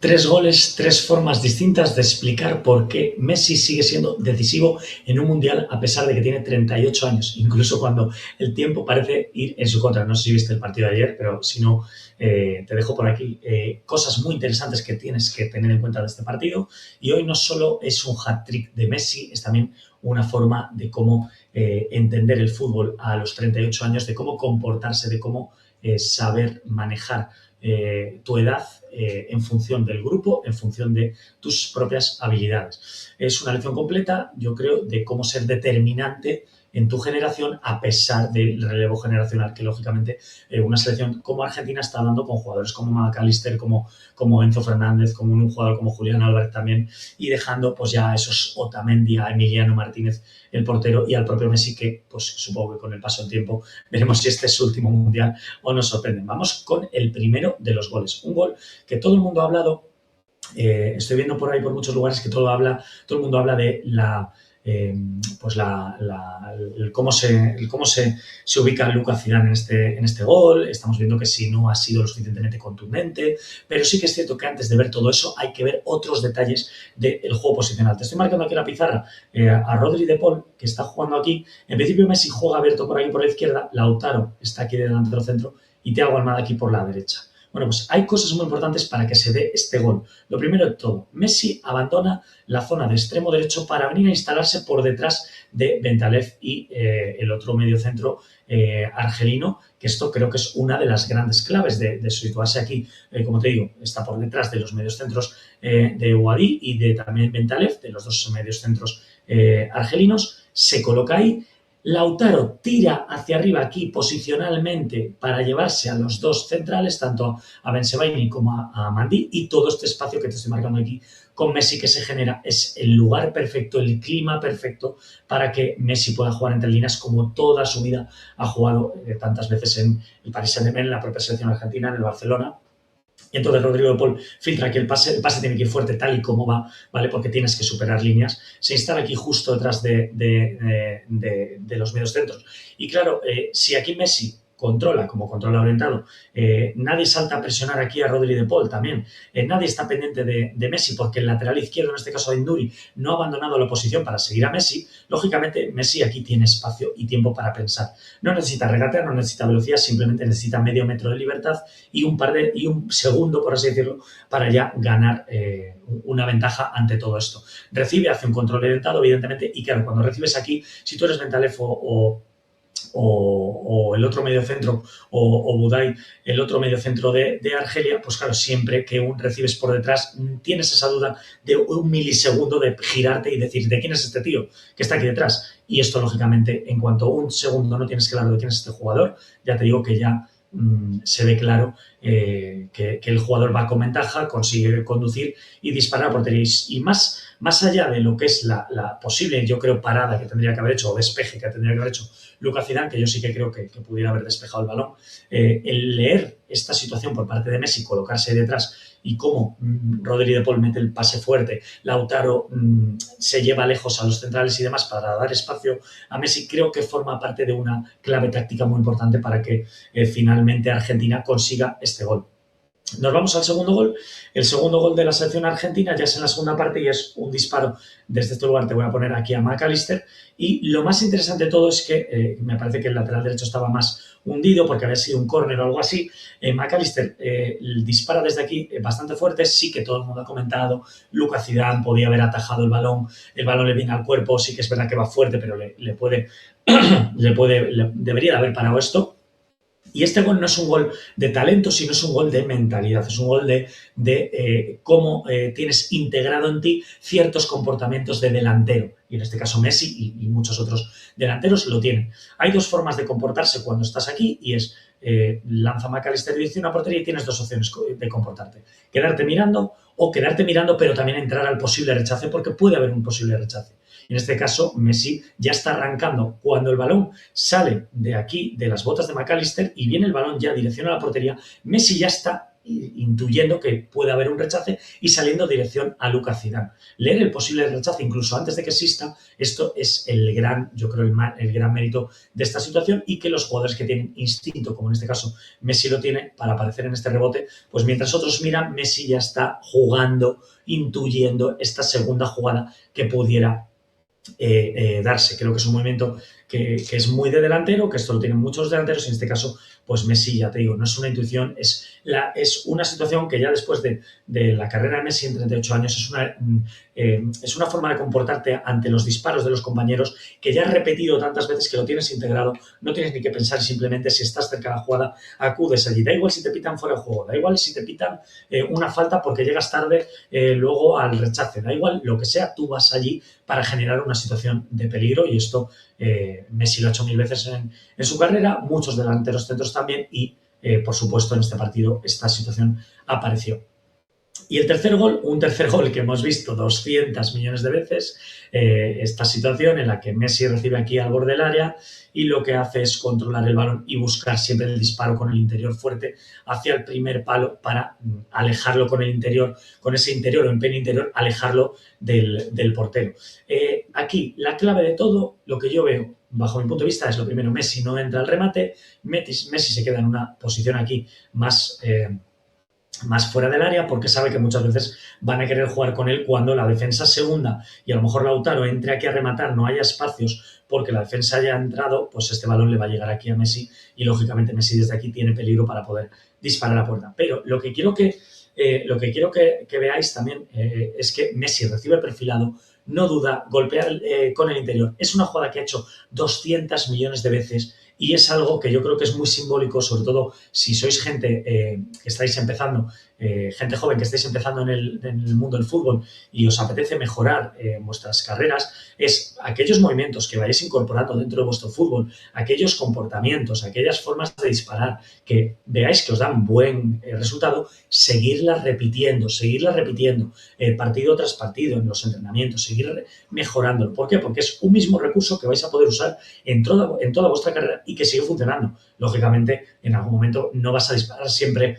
Tres goles, tres formas distintas de explicar por qué Messi sigue siendo decisivo en un mundial a pesar de que tiene 38 años, incluso cuando el tiempo parece ir en su contra. No sé si viste el partido de ayer, pero si no, te dejo por aquí cosas muy interesantes que tienes que tener en cuenta de este partido. Y hoy no solo es un hat-trick de Messi, es también una forma de cómo entender el fútbol a los 38 años, de cómo comportarse, de cómo saber manejar tu edad en función del grupo, en función de tus propias habilidades. Es una lección completa, yo creo, de cómo ser determinante en tu generación a pesar del relevo generacional que, lógicamente, una selección como Argentina está dando con jugadores como McAllister, como Enzo Fernández, como un jugador como Julián Álvarez también, y dejando pues ya a esos Otamendi, a Emiliano Martínez, el portero, y al propio Messi, que pues supongo que con el paso del tiempo veremos si este es su último mundial o nos sorprenden. Vamos con el primero de los goles. Un gol que todo el mundo ha hablado, estoy viendo por ahí por muchos lugares que todo el mundo habla de cómo se ubica Lucas Zidane en este gol. Estamos viendo que si no ha sido lo suficientemente contundente, pero sí que es cierto que antes de ver todo eso hay que ver otros detalles del juego posicional. Te estoy marcando aquí la pizarra a Rodri de Paul, que está jugando aquí. En principio Messi juega abierto por aquí por la izquierda, Lautaro está aquí delantero centro y Thiago Almada aquí por la derecha. Bueno, pues hay cosas muy importantes para que se dé este gol. Lo primero de todo, Messi abandona la zona de extremo derecho para venir a instalarse por detrás de Bentaleb y el otro mediocentro argelino, que esto creo que es una de las grandes claves de situarse aquí. Como te digo, está por detrás de los mediocentros de Ouadi y de también Bentaleb, de los dos mediocentros argelinos, se coloca ahí. Lautaro tira hacia arriba aquí posicionalmente para llevarse a los dos centrales, tanto a Bensebaini como a Mandi, y todo este espacio que te estoy marcando aquí con Messi que se genera es el lugar perfecto, el clima perfecto para que Messi pueda jugar entre líneas como toda su vida ha jugado tantas veces en el Paris Saint-Germain, en la propia selección argentina, en el Barcelona. Y entonces Rodrigo de Paul filtra que el pase tiene que ir fuerte tal y como va, ¿vale? Porque tienes que superar líneas. Se instala aquí justo detrás de los medios centros. Y claro, si aquí Messi controla, como controla orientado, nadie salta a presionar aquí a Rodri de Paul también. Nadie está pendiente de Messi porque el lateral izquierdo, en este caso Induri, no ha abandonado la posición para seguir a Messi. Lógicamente, Messi aquí tiene espacio y tiempo para pensar. No necesita regatear, no necesita velocidad, simplemente necesita medio metro de libertad y un segundo, por así decirlo, para ya ganar una ventaja ante todo esto. Recibe, hace un control orientado, evidentemente, y claro, cuando recibes aquí, si tú eres Bentaleb o el otro mediocentro o Budai, el otro mediocentro de Argelia, pues claro, siempre que recibes por detrás tienes esa duda de un milisegundo de girarte y decir, ¿de quién es este tío que está aquí detrás? Y esto, lógicamente, en cuanto un segundo no tienes claro de quién es este jugador, ya te digo que ya se ve claro que el jugador va con ventaja, consigue conducir y disparar a portería. Y más allá de lo que es la posible, yo creo, parada que tendría que haber hecho o despeje que tendría que haber hecho Lucas Zidane, que yo sí que creo que pudiera haber despejado el balón, el leer esta situación por parte de Messi, colocarse ahí detrás y cómo Rodri de Paul mete el pase fuerte, Lautaro se lleva lejos a los centrales y demás para dar espacio a Messi, creo que forma parte de una clave táctica muy importante para que finalmente Argentina consiga este gol. Nos vamos al segundo gol. El segundo gol de la selección argentina ya es en la segunda parte y es un disparo desde este lugar. Te voy a poner aquí a McAllister. Y lo más interesante de todo es que me parece que el lateral derecho estaba más hundido porque había sido un córner o algo así. McAllister dispara desde aquí bastante fuerte. Sí que todo el mundo ha comentado. Lucas Zidane podía haber atajado el balón le viene al cuerpo. Sí que es verdad que va fuerte, pero debería de haber parado esto. Y este gol no es un gol de talento, sino es un gol de mentalidad, es un gol de cómo tienes integrado en ti ciertos comportamientos de delantero. Y en este caso Messi y muchos otros delanteros lo tienen. Hay dos formas de comportarse cuando estás aquí y es lanza McAllister dirección a portería y tienes dos opciones de comportarte. Quedarte mirando pero también entrar al posible rechace porque puede haber un posible rechace. En este caso, Messi ya está arrancando. Cuando el balón sale de aquí, de las botas de McAllister, y viene el balón ya dirección a la portería, Messi ya está intuyendo que puede haber un rechace y saliendo dirección a Lucas Zidane. Leer el posible rechace incluso antes de que exista, esto es yo creo, el gran mérito de esta situación, y que los jugadores que tienen instinto, como en este caso Messi lo tiene, para aparecer en este rebote, pues mientras otros miran, Messi ya está jugando, intuyendo esta segunda jugada que pudiera darse. Creo que es un movimiento que es muy de delantero, que esto lo tienen muchos delanteros, y en este caso, pues Messi, ya te digo, no es una intuición, es una situación que ya después de la carrera de Messi en 38 años es una forma de comportarte ante los disparos de los compañeros que ya has repetido tantas veces que lo tienes integrado, no tienes ni que pensar, simplemente si estás cerca de la jugada, acudes allí. Da igual si te pitan fuera de juego, da igual si te pitan una falta porque llegas tarde luego al rechace, da igual lo que sea, tú vas allí para generar una situación de peligro, y esto Messi lo ha hecho 1000 veces en su carrera, muchos delanteros centros también, y por supuesto en este partido esta situación apareció. Y el tercer gol, un tercer gol que hemos visto 200 millones de veces, esta situación en la que Messi recibe aquí al borde del área y lo que hace es controlar el balón y buscar siempre el disparo con el interior fuerte hacia el primer palo para alejarlo con el interior, con ese interior o empeine interior, alejarlo del portero. Aquí, la clave de todo, lo que yo veo, bajo mi punto de vista, es lo primero: Messi no entra al remate, Messi se queda en una posición aquí más fuera del área, porque sabe que muchas veces van a querer jugar con él cuando la defensa se hunda y a lo mejor Lautaro entre aquí a rematar, no haya espacios porque la defensa haya entrado, pues este balón le va a llegar aquí a Messi y lógicamente Messi desde aquí tiene peligro para poder disparar a la puerta. Pero lo que quiero que veáis también es que Messi recibe perfilado, no duda, golpea con el interior. Es una jugada que ha hecho 200 millones de veces y es algo que yo creo que es muy simbólico, sobre todo si sois gente que estáis empezando, gente joven que estáis empezando en el mundo del fútbol y os apetece mejorar vuestras carreras, es aquellos movimientos que vayáis incorporando dentro de vuestro fútbol, aquellos comportamientos, aquellas formas de disparar que veáis que os dan buen resultado, seguirlas repitiendo partido tras partido en los entrenamientos, seguir mejorándolo. ¿Por qué? Porque es un mismo recurso que vais a poder usar en toda vuestra carrera y que sigue funcionando. Lógicamente, en algún momento no vas a disparar siempre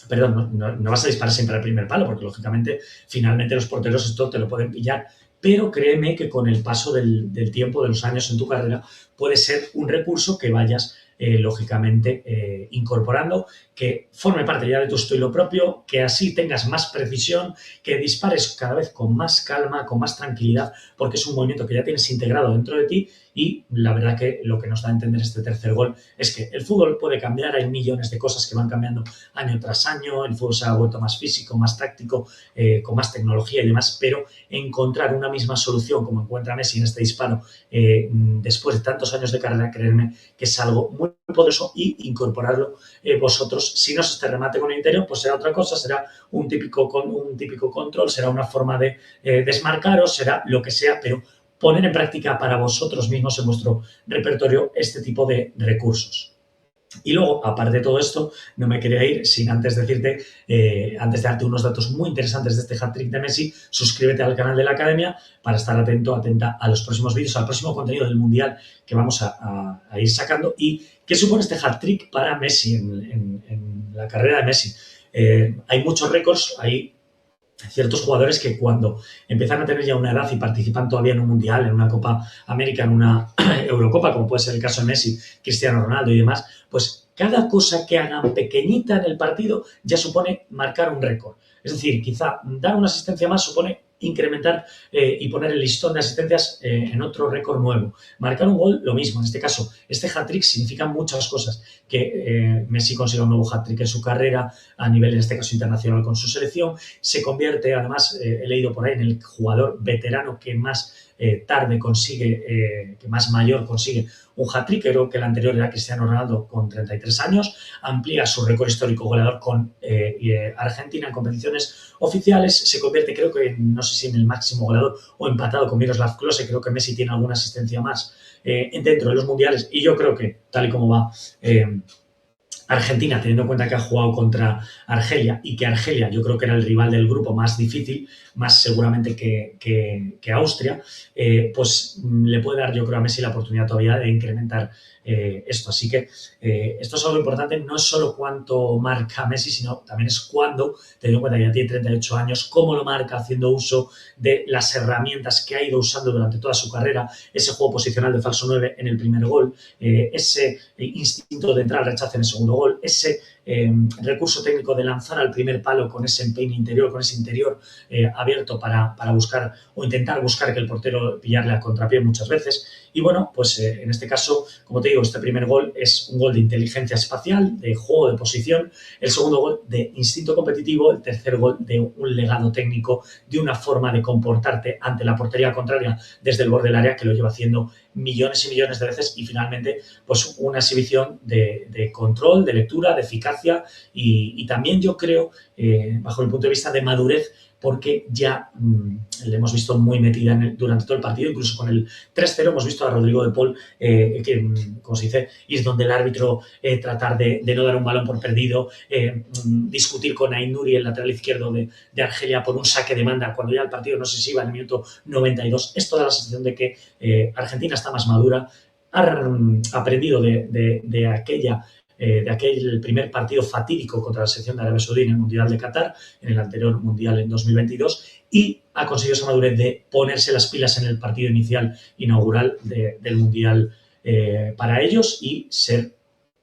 perdón, no vas a disparar siempre al primer palo, porque lógicamente, finalmente los porteros esto te lo pueden pillar, pero créeme que con el paso del tiempo, de los años en tu carrera, puede ser un recurso que vayas lógicamente incorporando, que forme parte ya de tu estilo propio, que así tengas más precisión, que dispares cada vez con más calma, con más tranquilidad, porque es un movimiento que ya tienes integrado dentro de ti. Y la verdad que lo que nos da a entender este tercer gol es que el fútbol puede cambiar, hay millones de cosas que van cambiando año tras año, el fútbol se ha vuelto más físico, más táctico, con más tecnología y demás, pero encontrar una misma solución como encuentra Messi en este disparo después de tantos años de carrera, creerme que es algo muy poderoso, y incorporarlo vosotros. Si no es este remate con el interior, pues será otra cosa, será un típico control, será una forma de desmarcaros, será lo que sea, pero poner en práctica para vosotros mismos en vuestro repertorio este tipo de recursos. Y luego, aparte de todo esto, no me quería ir sin antes decirte, antes de darte unos datos muy interesantes de este hat-trick de Messi, suscríbete al canal de la Academia para estar atenta a los próximos vídeos, al próximo contenido del Mundial que vamos a ir sacando. ¿Y qué supone este hat-trick para Messi en la carrera de Messi? Hay muchos récords, hay ciertos jugadores que cuando empiezan a tener ya una edad y participan todavía en un Mundial, en una Copa América, en una Eurocopa, como puede ser el caso de Messi, Cristiano Ronaldo y demás, pues cada cosa que hagan pequeñita en el partido ya supone marcar un récord. Es decir, quizá dar una asistencia más supone incrementar y poner el listón de asistencias en otro récord nuevo. Marcar un gol, lo mismo. En este caso, este hat-trick significa muchas cosas. Que Messi consiga un nuevo hat-trick en su carrera, a nivel, en este caso, internacional con su selección. Se convierte, además, he leído por ahí, en el jugador veterano que más tarde consigue, que más mayor consigue un hat-trick. Creo que el anterior era Cristiano Ronaldo con 33 años. Amplía su récord histórico goleador con Argentina en competiciones oficiales. Se convierte, creo que, no sé si en el máximo goleador o empatado con Miroslav Klose. Creo que Messi tiene alguna asistencia más dentro de los mundiales. Y yo creo que, tal y como va Argentina, teniendo en cuenta que ha jugado contra Argelia y que Argelia yo creo que era el rival del grupo más difícil, más seguramente que Austria, pues le puede dar yo creo a Messi la oportunidad todavía de incrementar esto. Así que esto es algo importante, no es solo cuánto marca Messi, sino también es cuándo, teniendo en cuenta que ya tiene 38 años, cómo lo marca haciendo uso de las herramientas que ha ido usando durante toda su carrera, ese juego posicional de falso 9 en el primer gol, ese instinto de entrar al rechazo en el segundo gol, ese recurso técnico de lanzar al primer palo con ese empeine interior, con ese interior abierto para buscar o intentar buscar que el portero pillarle a contrapié muchas veces. Y bueno, pues en este caso, como te digo, este primer gol es un gol de inteligencia espacial, de juego de posición, el segundo gol de instinto competitivo, el tercer gol de un legado técnico, de una forma de comportarte ante la portería contraria desde el borde del área que lo lleva haciendo millones y millones de veces y finalmente pues una exhibición de control, de lectura, de eficacia y también yo creo, bajo el punto de vista de madurez, porque ya le hemos visto muy metida durante todo el partido, incluso con el 3-0 hemos visto a Rodrigo de Paul, como se dice, ir donde el árbitro, tratar de no dar un balón por perdido, discutir con Aït-Nouri, el lateral izquierdo de Argelia, por un saque de banda, cuando ya el partido no sé si iba en el minuto 92. Esto da la sensación de que Argentina está más madura, ha aprendido de aquel primer partido fatídico contra la selección de Arabia Saudí en el Mundial de Qatar, en el anterior Mundial en 2022, y ha conseguido esa madurez de ponerse las pilas en el partido inicial inaugural del Mundial para ellos y ser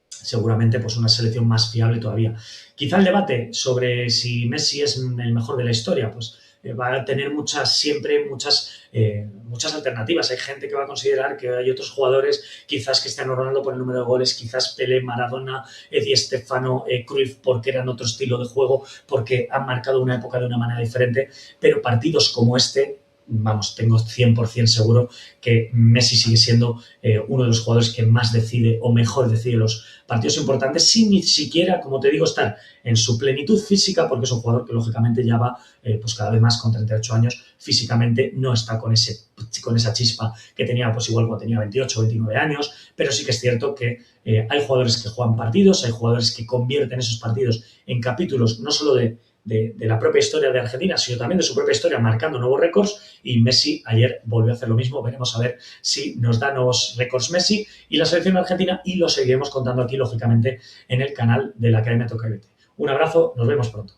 seguramente pues una selección más fiable todavía. Quizá el debate sobre si Messi es el mejor de la historia, pues va a tener siempre muchas alternativas. Hay gente que va a considerar que hay otros jugadores, quizás Cristiano Ronaldo por el número de goles, quizás Pelé, Maradona, Di Stéfano, Cruyff, porque eran otro estilo de juego, porque han marcado una época de una manera diferente, pero partidos como este, vamos, tengo 100% seguro que Messi sigue siendo uno de los jugadores que más decide o mejor decide los partidos importantes sin ni siquiera, como te digo, estar en su plenitud física, porque es un jugador que lógicamente ya va pues cada vez más con 38 años, físicamente no está con esa chispa que tenía pues igual cuando tenía 28 o 29 años, pero sí que es cierto que hay jugadores que juegan partidos, hay jugadores que convierten esos partidos en capítulos no solo de la propia historia de Argentina, sino también de su propia historia, marcando nuevos récords, y Messi ayer volvió a hacer lo mismo. Veremos a ver si nos da nuevos récords Messi y la selección argentina, y lo seguiremos contando aquí, lógicamente, en el canal de la Academia Tocaibete. Un abrazo, nos vemos pronto.